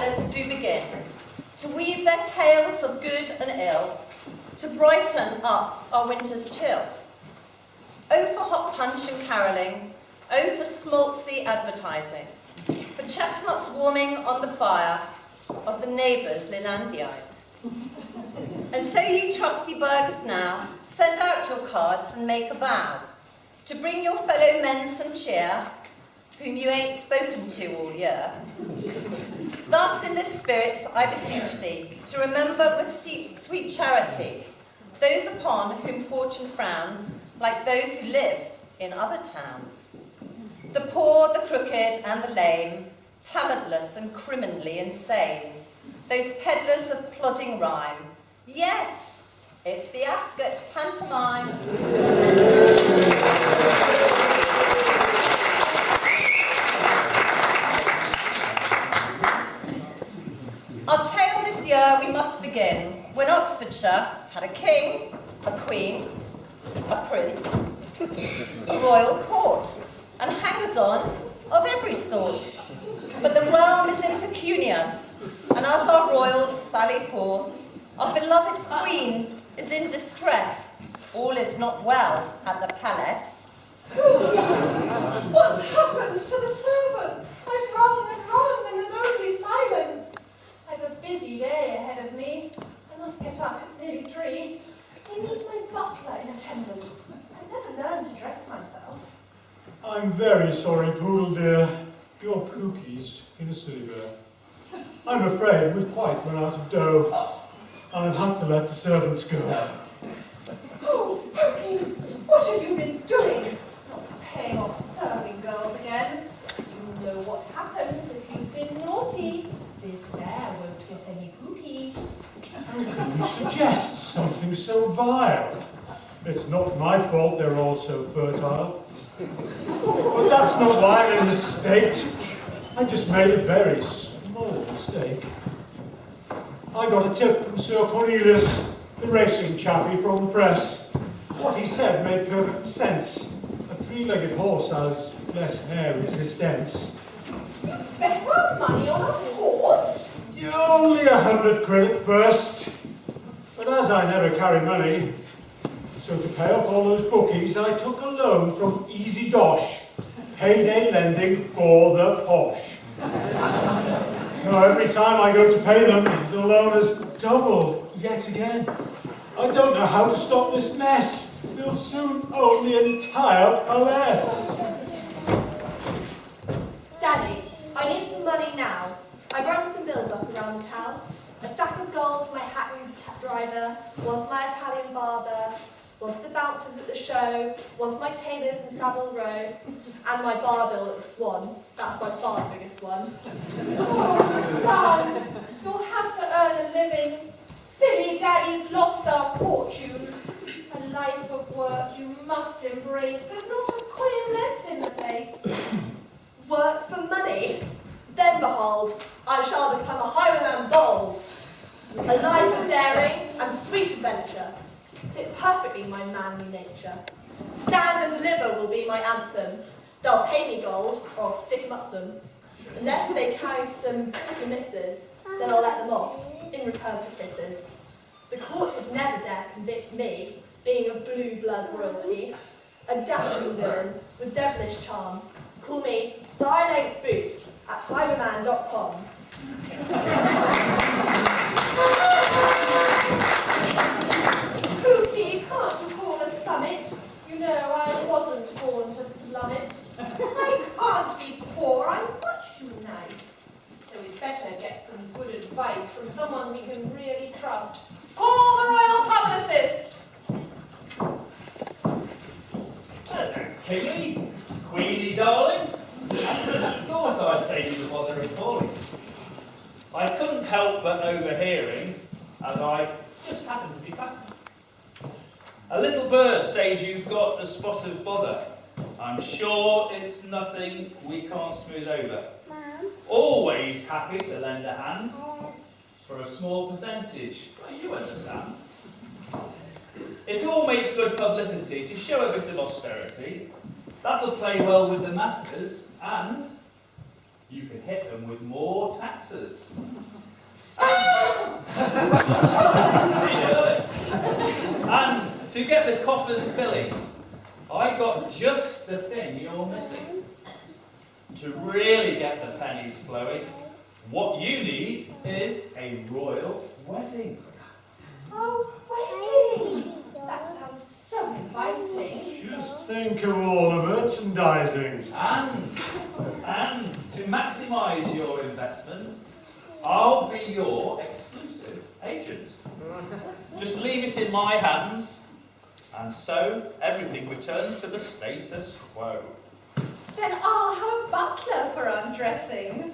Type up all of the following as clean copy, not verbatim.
tellers do begin to weave their tales of good and ill, to brighten up our winter's chill. O for hot punch and carolling, O for schmaltzy advertising, for chestnuts warming on the fire of the neighbours' Lelandii. And so you trusty burghers now, send out your cards and make a vow to bring your fellow men some cheer, whom you ain't spoken to all year. Thus in this spirit I beseech thee, to remember with sweet charity those upon whom fortune frowns, like those who live in other towns. The poor, the crooked, and the lame, talentless and criminally insane, those peddlers of plodding rhyme. Yes, it's the Ascott Pantomime. Our tale this year we must begin when Oxfordshire had a king, a queen, a prince, a royal court, and hangers-on of every sort. But the realm is impecunious, and as our royals sally forth, our beloved queen is in distress. All is not well at the palace. What's happened to the servants? I've rung, and there's only silence. I've a busy day ahead of me. I must get up, it's nearly 3. I need my butler in attendance. I've never learned to dress myself. I'm very sorry, Poodle dear. Your Pookie's in a silly bear. I'm afraid we've quite run out of dough, and I've had to let the servants go. Oh, Pookie, what have you been doing? Not paying off serving girls again. You know what happens if you've been naughty. This bear won't get any Pookie. How can you suggest something so vile? It's not my fault they're all so fertile. But that's not why I'm in this state. I just made a very small mistake. I got a tip from Sir Cornelius, the racing chappie from the press. What he said made perfect sense. A 3-legged horse has less air resistance. Better money on a horse? Only 100 quid at first. But as I never carry money, so to pay off all those bookies, I took a loan from Easy Dosh, payday lending for the posh. Now every time I go to pay them, the loan has doubled yet again. I don't know how to stop this mess. They'll soon own the entire palace. Daddy, I need some money now. I've run some bills up around the town. A sack of gold for my hat room driver, one for my Italian barber, one for the bouncers at the show, one for my tailors in Savile Row, and my bar bill at the Swan. That's by far the biggest one. Oh, son, you'll have to earn a living. Silly Daddy's lost our fortune. A life of work you must embrace. There's not a coin left in the place. Work for money? Then behold, I shall become a highwayman bold. A life of daring and sweet adventure fits perfectly my manly nature. Stand and deliver will be my anthem. They'll pay me gold, or I'll stick 'em up them. Unless they carry some pretty misses, then I'll let them off, in return for kisses. The court would never dare convict me, being of blue blood royalty. A dashing villain with devilish charm. Call me thigh-length boots at highwayman.com. Pookie, can't you call a summit? You know I wasn't born to slum it. I can't be poor, I'm much too nice. So we'd better get some good advice from someone we can really trust. Call the royal publicist! Hello, Kingy. Queenie, darling. Thought I'd save you the bother of calling. I couldn't help but overhearing, as I just happened to be passing. A little bird says you've got a spot of bother. I'm sure it's nothing we can't smooth over. Always happy to lend a hand for a small percentage, well, you understand. It all makes good publicity to show a bit of austerity. That'll play well with the masses, and you can hit them with more taxes. And to get the coffers filling, I got just the thing you're missing. To really get the pennies flowing, what you need is a royal wedding. Oh, wedding! That sounds so inviting. Just think of all the merchandising. And to maximise your investment, I'll be your exclusive agent. Just leave it in my hands, and so everything returns to the status quo. Then I'll have a butler for undressing.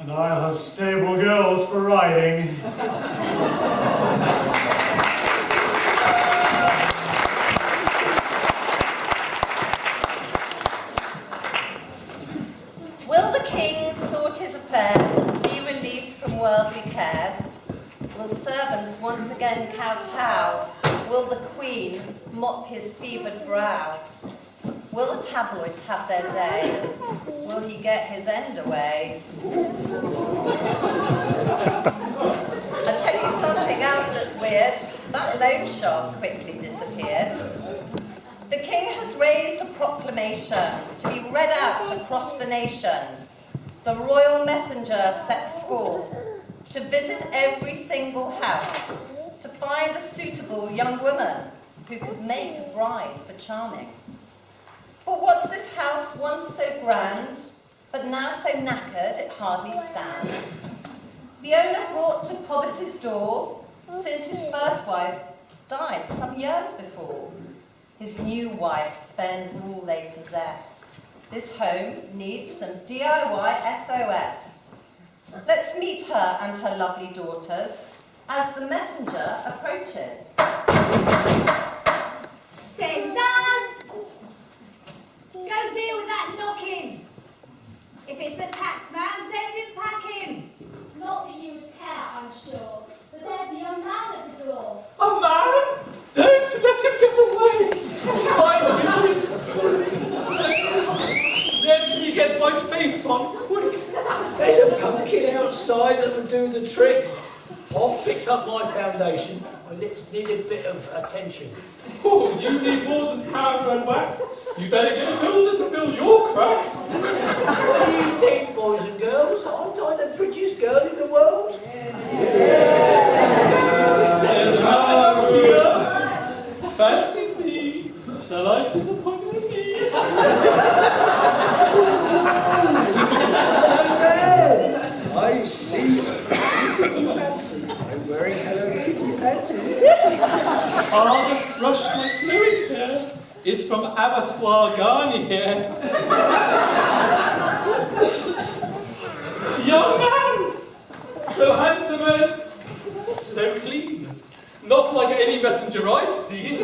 And I'll have stable girls for riding. Will the king sort his affairs, be released from worldly cares? Will servants once again kowtow? Will the queen mop his fevered brow? Will the tabloids have their day? Will he get his end away? I'll tell you something else that's weird. That loan shark quickly disappeared. The king has raised a proclamation to be read out across the nation. The royal messenger sets forth to visit every single house to find a suitable young woman who could make a bride for Charming. But what's this house once so grand, but now so knackered it hardly stands? The owner brought to poverty's door since his first wife died some years before. His new wife spends all they possess. This home needs some DIY SOS. Let's meet her and her lovely daughters as the messenger approaches. Senders! Go deal with that knocking. If it's the tax man, send him packing. Not that you would care, I'm sure, but there's a young man at the door. A man? Don't let him get away! Find him! Let me get my face on quick. There's a pumpkin outside that'll do the trick. I'll fix up my foundation. I need a bit of attention. Oh, you need more than powder and wax. You better get a builder to fill your cracks. What do you think, boys and girls? Aren't I the prettiest girl in the world? There's a man here. Fancies me. Shall I sit upon your knee? I see. Fancy. I'm wearing Hello Kitty panties. I'll just brush my fluid here. It's from Abattoir Garnier. Young man! So handsome and so clean. Not like any messenger I've seen.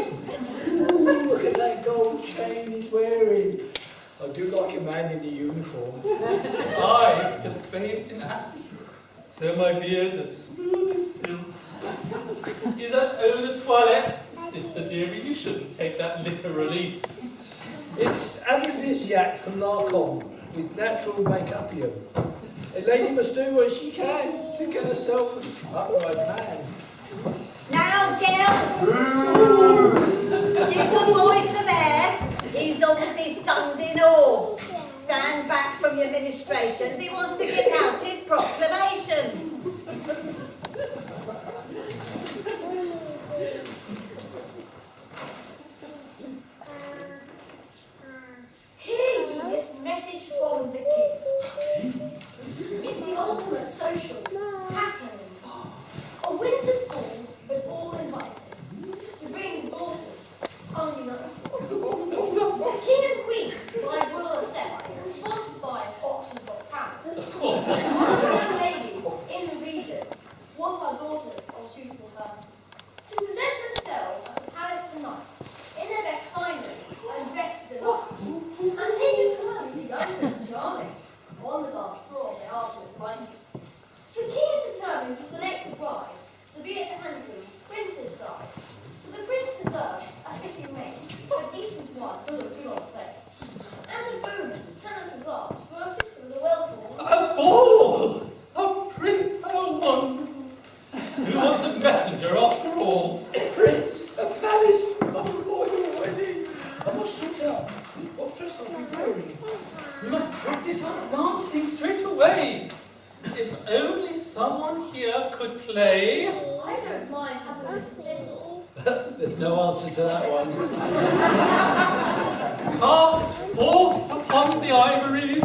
Ooh, look at that gold chain he's wearing. I do like a man in the uniform. I just bathed in ashes, so my beard is smooth as silk. Is that eau de toilette? Sister dearie, you shouldn't take that literally. It's aphrodisiac from Larcom with natural make-upium. A lady must do what she can to get herself an upright man. Now, girls! Give the boy some air. He's obviously stunned in awe. Stand back from your ministrations. He wants to get out his proclamations. Hear ye this message from the king. It's the ultimate social happening. A winter's ball with all invited to bring daughters ununited. The king and queen, by will of set, sponsored by Oxford's Got Talent. Young ladies in the region, what are daughters of suitable persons, to present themselves at the palace tonight in their best finery and dressed to delight, and take his turn the young Prince Charming. On the dance floor they are to his liking. The king is determined to select a bride to be at the handsome prince's side. For the prince deserves a fitting mate, a decent one full of good old place. And a bonus, the palace is last for a sister with a well-formed We must practice our dancing straight away. If only someone here could play. I don't mind having a little tingle. There's no answer to that one. Cast forth upon the ivories.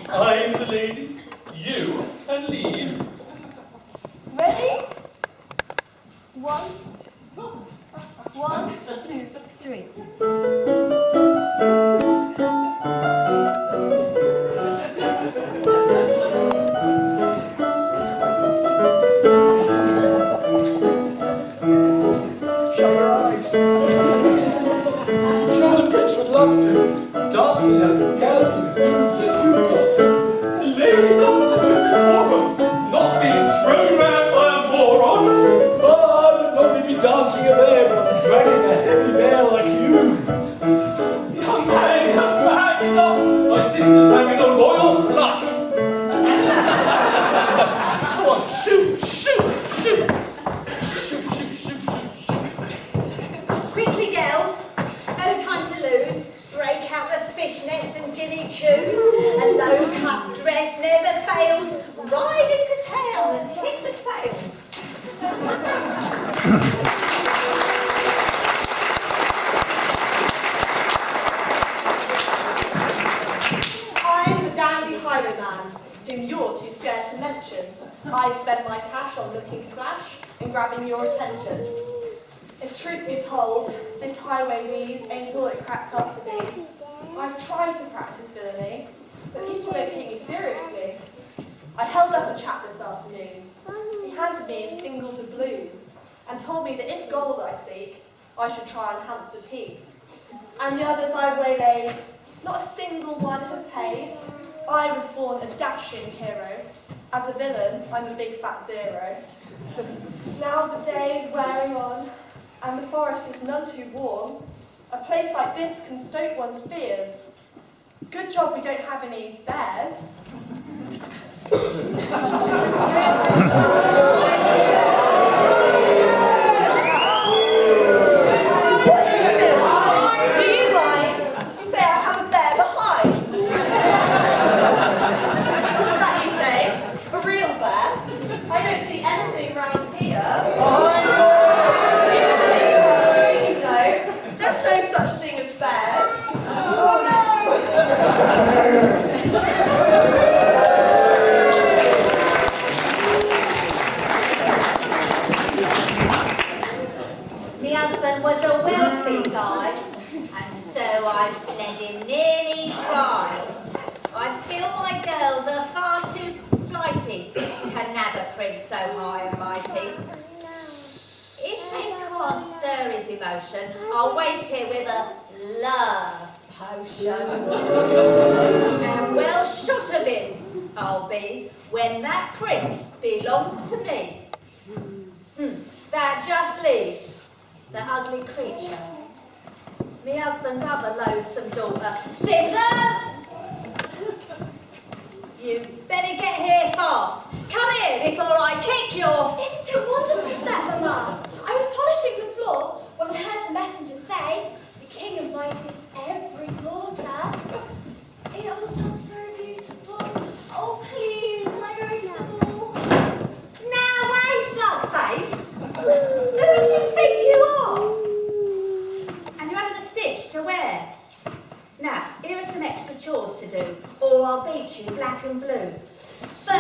I'm the lady. You can lead. Ready? 1, 2, 3. Shut your eyes. I'm sure the prince would love to dance with that galloping moves that you've got. The lady dancer with the decorum, not being thrown round by a moron. Oh, I would only be dancing a bear, but dragging a heavy bear like you. Young man, enough. My sister's having a royal flush. Come on, shoot. Quickly, girls. No time to lose. Break out the fishnets and Jimmy Choos. A low-cut dress never fails. Ride into town and hit the sails. I'm the dandy highwayman, whom you're too scared to mention. I spend my cash on looking flash and grabbing your attention. If truth be told, this highway wheeze ain't all it cracked up to be. I've tried to practice villainy, but people don't take me seriously. I held up a chap this afternoon. He handed me a single doubloon and told me that if gold I seek, I should try on Hampstead Heath. And the others I've waylaid, not a single one has paid. I was born a dashing hero. As a villain, I'm a big fat zero. Now the day is wearing on, and the forest is none too warm. A place like this can stoke one's fears. Good job we don't have any bears. Do you mind? You say I have a bear behind. What's that you say? A real bear? I don't see anything round here. You silly child. No, there's no such thing as bears. Oh no! My husband was a wealthy guy, and so I let him nearly dry. I feel my girls are far too flighty to nab a prince so high and mighty. If they can't stir his emotion, I'll wait here with a love potion. And well shot of him I'll be when that prince belongs to me. That just leaves the ugly creature, me husband's other loathsome daughter. Cinders! You better get here fast. Come here before I kick your... Isn't it wonderful, stepmama? I was polishing the floor when I heard the messenger say the king invited every daughter. It all sounds so beautiful. Oh, please, can I go to the ball? Now, wait, slugface. Who do you think you are? And you haven't a stitch to wear. Now, here are some extra chores to do, or I'll beat you black and blue. First,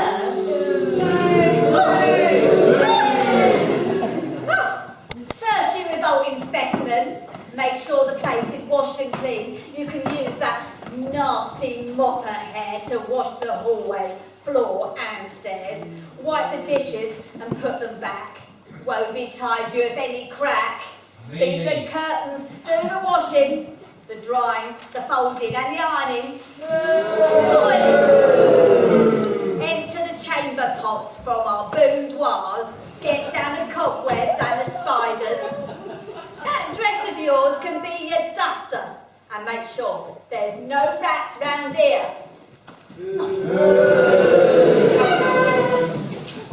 you revolting specimen. Make sure the place is washed and clean. You can use that nasty mopper hair to wash the hallway, floor and stairs. Wipe the dishes and put them back. Won't be tied you if any crack. Beat the curtains, do the washing, the drying, the folding and the ironing. Empty the chamber pots from our boudoirs. Get down the cobwebs and the spiders. That dress of yours can be your duster. And make sure there's no rats round here.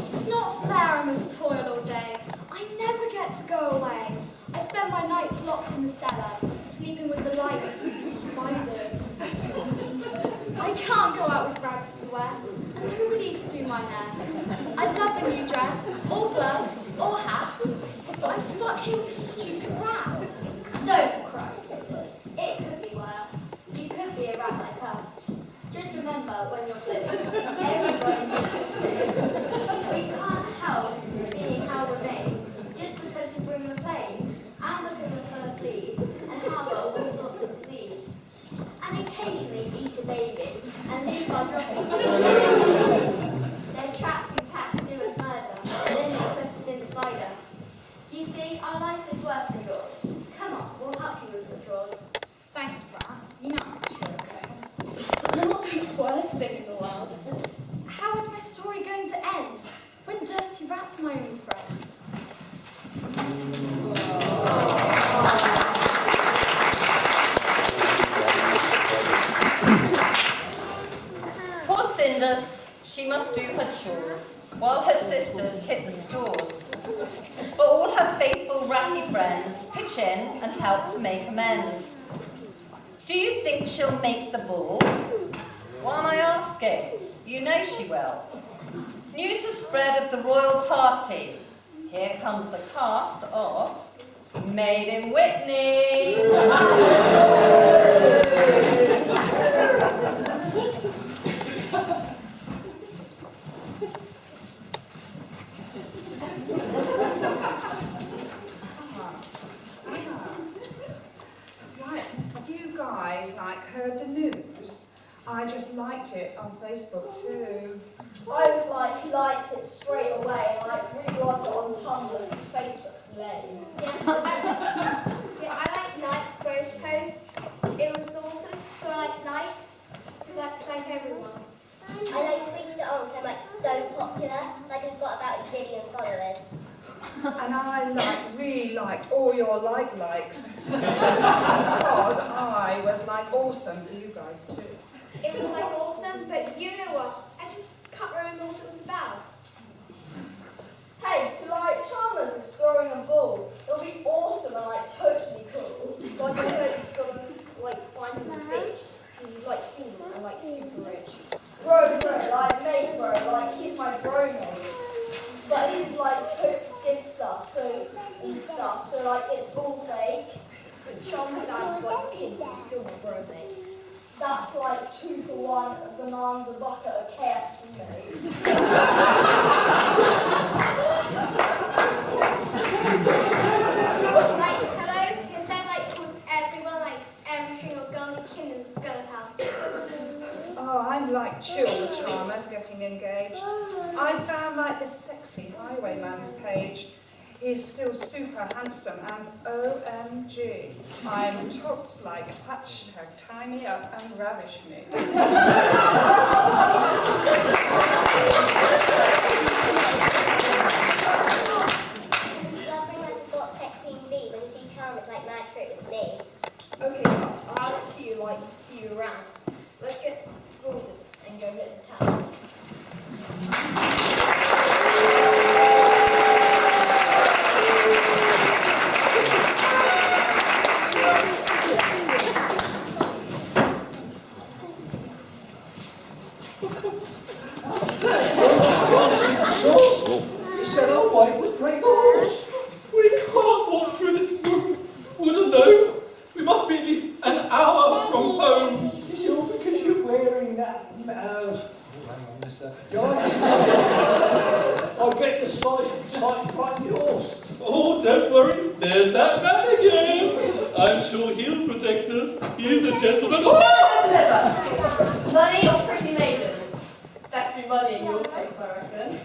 It's not fair I must toil all day. I never get to go away. I spend my nights locked in the cellar, sleeping with the lice and spiders. my hair. I'd love a new dress, or gloves, or hat, but I'm stuck here with a stupid rat. Don't cry, Siblers. It could be worse. You could be a rat like her. Just remember, when you're living, everybody needs to sing. We can't help seeing how we're made, just because we bring the plague, and look in the fur fleas, and harbour all sorts of disease. And occasionally eat a baby, and leave our droppings. Their traps and packs do us murder, and then they put us in cider. You see, our life is worse than yours. Come on, we'll help you with the chores. Thanks, Rat. You know how to chill, I'm not the worst thing in the world. How is my story going to end when dirty rats are my only friends? Poor Cinders, she must do her chores, while her sisters hit the stores. But all her faithful ratty friends pitch in and help to make amends. Do you think she'll make the ball? Why am I asking? You know she will. News has spread of the royal party. Here comes the cast of Made in Whitney. Right, have you guys heard the news? I just liked it on Facebook too. I was liked it straight away, reblogged it on Tumblr because Facebook's lame. Yeah, I liked both posts. It was awesome, so I liked to thank everyone. I tweeted it on because I'm so popular, I've got about a billion followers. And I really liked all your likes. Because I was awesome for you guys too. It was awesome, but you know what? I just can't remember what it was about. Hey, so Chalmers is throwing a ball. It'll be awesome and totally cool. I heard he's gonna find him a bitch because he's single and super rich. Bro, mate, bro, he's my bro mate. But he's tote skid stuff, so it's all fake. But Chalmers' dad is a kid, so he's still my bro mate. That's 2 for 1 bonanza bucket of KFC, mate. Hello? Is that called everyone, every single girl in the kingdom's gonna have? Oh, I'm chill Chalmers getting engaged. I found the sexy highwayman's page. He's still super handsome and OMG, I'm totes hashtag tie me up and ravish me. What sex queen be when you see Chalmers mad for it with me? Okay, guys, I'll have to see you around. Let's get sorted and go get the town. He said, oh, I would break the horse. We can't walk through this wood alone. We must be at least an hour from home. It's all because you're wearing that, hang on, mister. I bet the sight frightened your horse. Oh, don't worry. There's that man again. I'm sure he'll protect us. He's a gentleman. Money or pretty maidens? That's be money in your case, I reckon.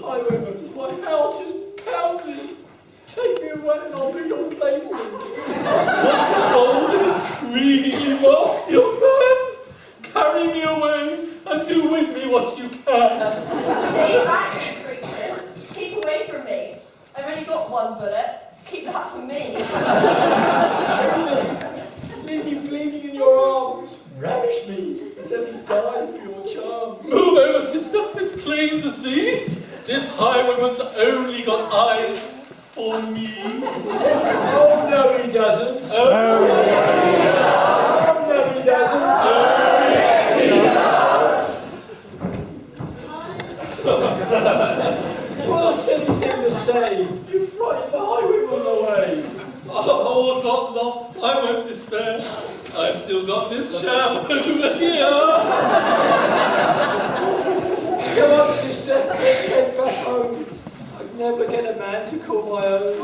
Highwayman, my heart is pounding. Take me away and I'll be your plaything. What a bold and intriguing you asked, young man. Carry me away and do with me what you can. Stay back, you creatures. Keep away from me. I've only got one bullet. Keep that for me. Leave me bleeding in your arms. Ravish me. Let me die for your charms. Move over, sister. It's plain to see. This highwayman's only got eyes for me. Oh, no, he doesn't. Oh, no, he doesn't. yes, he does. lost, I won't despair. I've still got this chap over here. Come on, sister, let's head back home. I'd never get a man to call my own.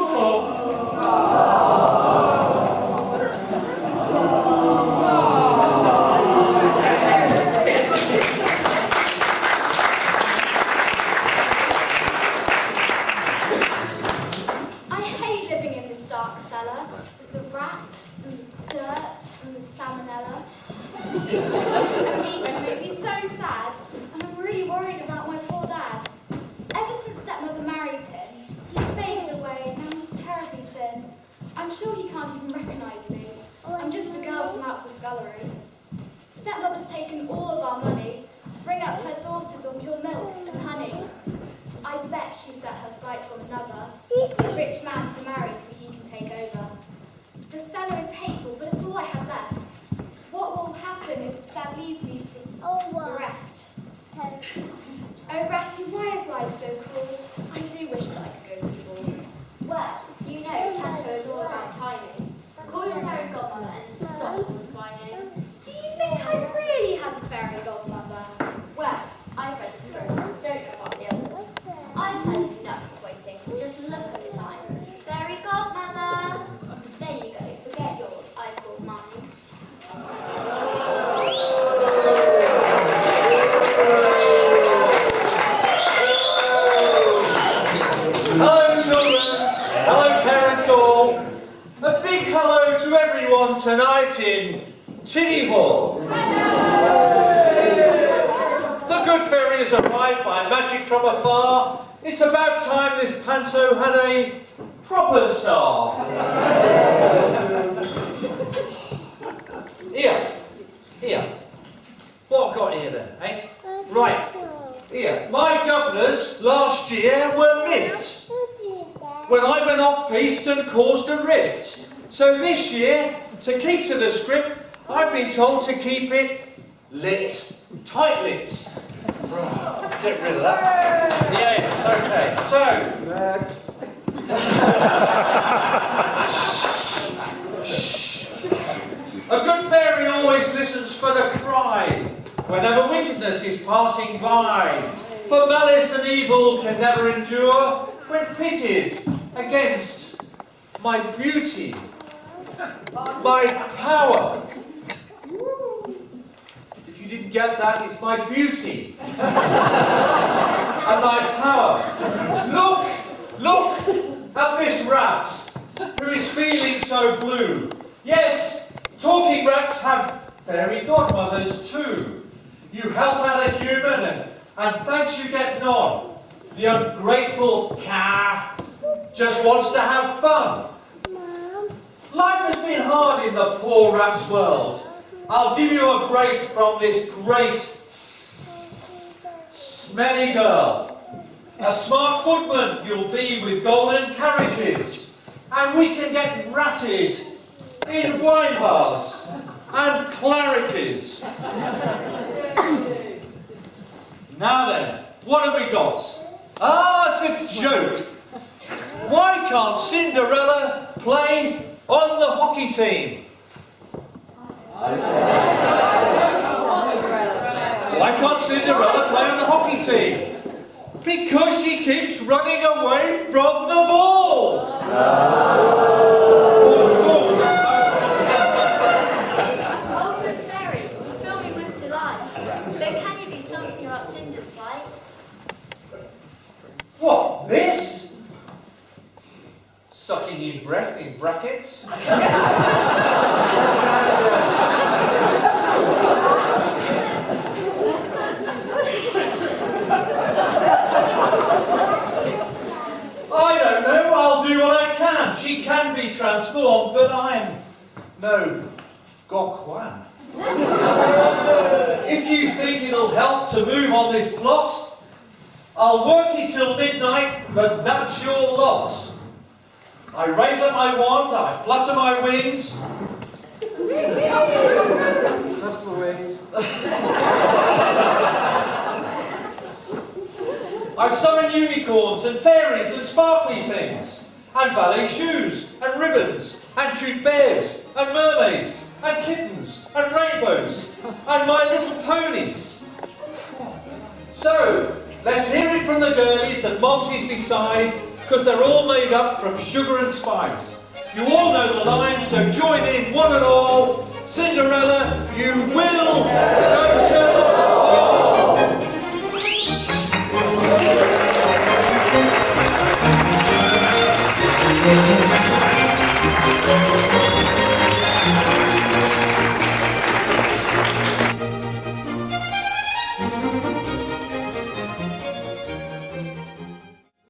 I hate living in this dark cellar with the rats and the dirt and the salmonella. And meeting made me so sad, and I'm really worried about my poor dad. Ever since stepmother married him, he's faded away and now he's terribly thin. I'm sure he can't even recognise me. I'm just a girl from out of the scullery. Stepmother's taken all of our money to bring up her daughters on pure milk and honey. I bet she set her sights on another, a rich man to marry so he can take over. The cellar is hateful, but it's all I have left. What will happen if Dad leaves me bereft? Oh, Ratty, why is life so cruel? I do wish that I could go to the ball. Well, you know, Panto is all about timing. Call your fairy godmother and stop all the whining. Do you think I really have a fairy godmother? Well, I've read the story. Don't know about the others. I've had enough of waiting. Just look at the time. Fairy godmother! There you go. Forget yours. I call mine. Hello children, hello parents all. A big hello to everyone tonight in Chitty Hall. The good fairy has arrived by magic from afar. It's about time this panto had a proper star. Here. What got here then, eh? Right. Here, my governors last year were miffed when I went off piste and caused a rift. So this year, to keep to the script, I've been told to keep it lit, tight-lipped. Get rid of that. Yes, okay. So, a good fairy always listens for the cry whenever wickedness is passing by. For malice and evil can never endure when pitted against my beauty, my power. If you didn't get that, it's my beauty and my power. Look at this rat who is feeling so blue. Yes, talking rats have fairy godmothers too. You help out a human and thanks you get none. The ungrateful car just wants to have fun. Life has been hard in the poor rat's world. I'll give you a break from this great, smelly girl. A smart footman you'll be with golden carriages. And we can get ratted in wine bars and claridges. Now then, what have we got? Ah, it's a joke. Why can't Cinderella play on the hockey team? Why can't Cinderella play on the hockey team? Because she keeps running away from the ball. Oh, good fairies, you fill me with delight. But can you do something about Cinder's plight? What, this? Sucking in breath in brackets? I don't know, I'll do what I can. She can be transformed, but I'm no Gokwan. If you think it'll help to move on this plot, I'll work it till midnight, but that's your lot. I raise up my wand, I flutter my wings. That's the wings. I summon unicorns and fairies and sparkly things, and ballet shoes and ribbons and cute bears, and mermaids, and kittens, and rainbows, and My Little Ponies. So, let's hear it from the girlies and momsies beside, because they're all made up from sugar and spice. You all know the line, so join in, one and all. Cinderella, you will go to the ball.